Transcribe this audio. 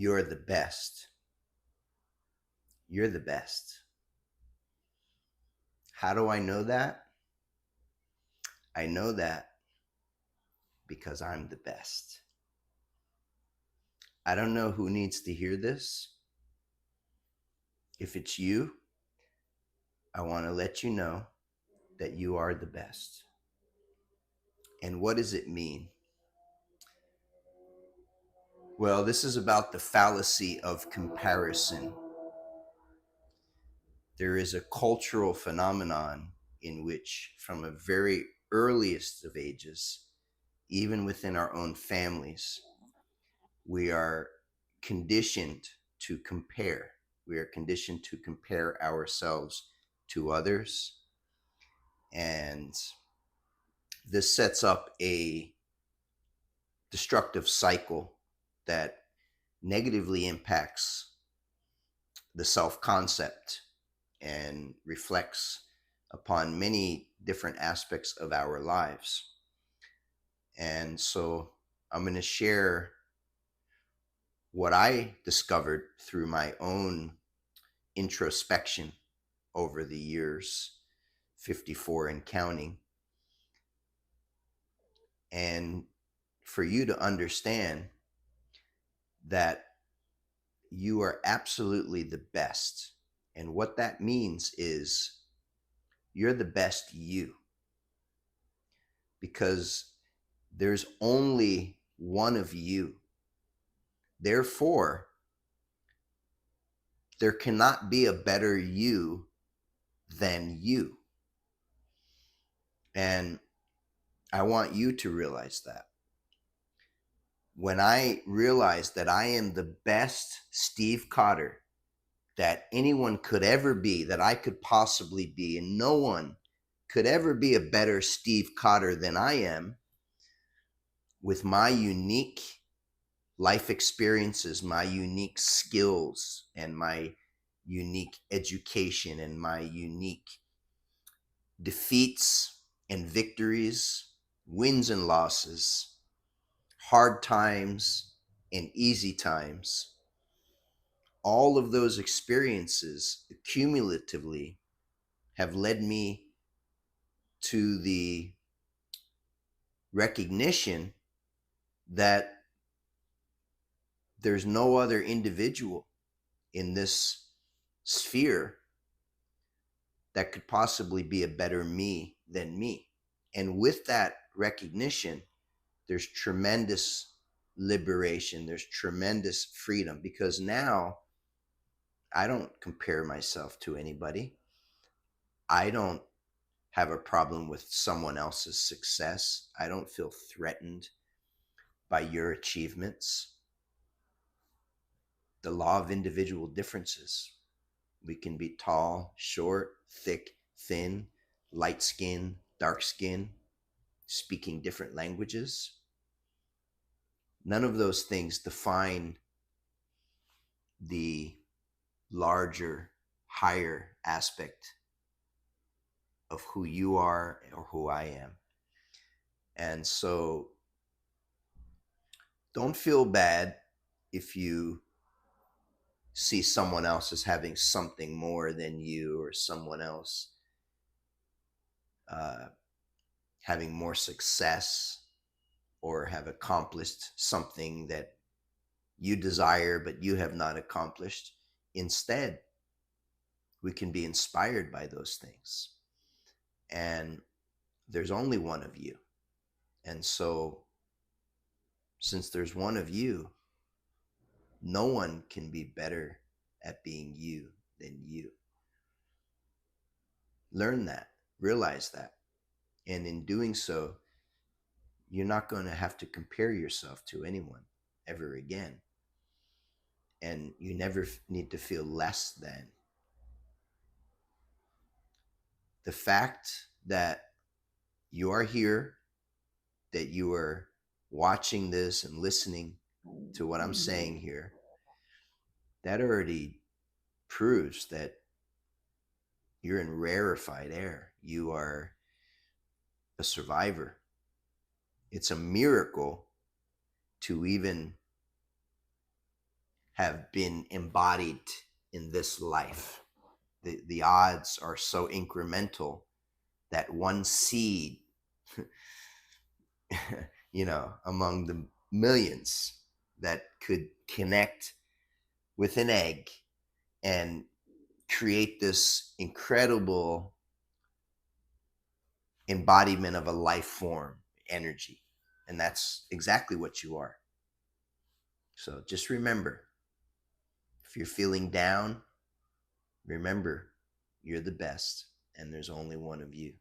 You're the best. You're the best. How do I know that? I know that because I'm the best. I don't know who needs to hear this. If it's you, I want to let you know that you are the best. And what does it mean? Well, this is about the fallacy of comparison. There is a cultural phenomenon in which, from a very earliest of ages, even within our own families, we are conditioned to compare. We are conditioned to compare ourselves to others. And this sets up a destructive cycle that negatively impacts the self concept and reflects upon many different aspects of our lives. And so I'm going to share what I discovered through my own introspection over the years, 54 and counting. And for you to understand that you are absolutely the best. And what that means is you're the best you, because there's only one of you. Therefore, there cannot be a better you than you. And I want you to realize that. When I realized that I am the best Steve Cotter that anyone could ever be, that I could possibly be, and no one could ever be a better Steve Cotter than I am, with my unique life experiences, my unique skills, and my unique education, and my unique defeats and victories, wins and losses, hard times and easy times. All of those experiences cumulatively have led me to the recognition that there's no other individual in this sphere that could possibly be a better me than me. And with that recognition, there's tremendous liberation, there's tremendous freedom, because now I don't compare myself to anybody. I don't have a problem with someone else's success. I don't feel threatened by your achievements. The law of individual differences. We can be tall, short, thick, thin, light skin, dark skin, speaking different languages. None of those things define the larger, higher aspect of who you are or who I am. And so don't feel bad if you see someone else as having something more than you, or someone else uh, having more success, or have accomplished something that you desire but you have not accomplished. Instead, we can be inspired by those things. And there's only one of you. And so, since there's one of you, no one can be better at being you than you. Learn that, realize that. And in doing so, you're not going to have to compare yourself to anyone ever again. And you never need to feel less than. The fact that you are here, that you are watching this and listening to what I'm saying here, that already proves that you're in rarefied air. You are a survivor. It's a miracle to even have been embodied in this life. The odds are so incremental that one seed, among the millions that could connect with an egg and create this incredible embodiment of a life form energy. And that's exactly what you are. So just remember, if you're feeling down, remember you're the best and there's only one of you.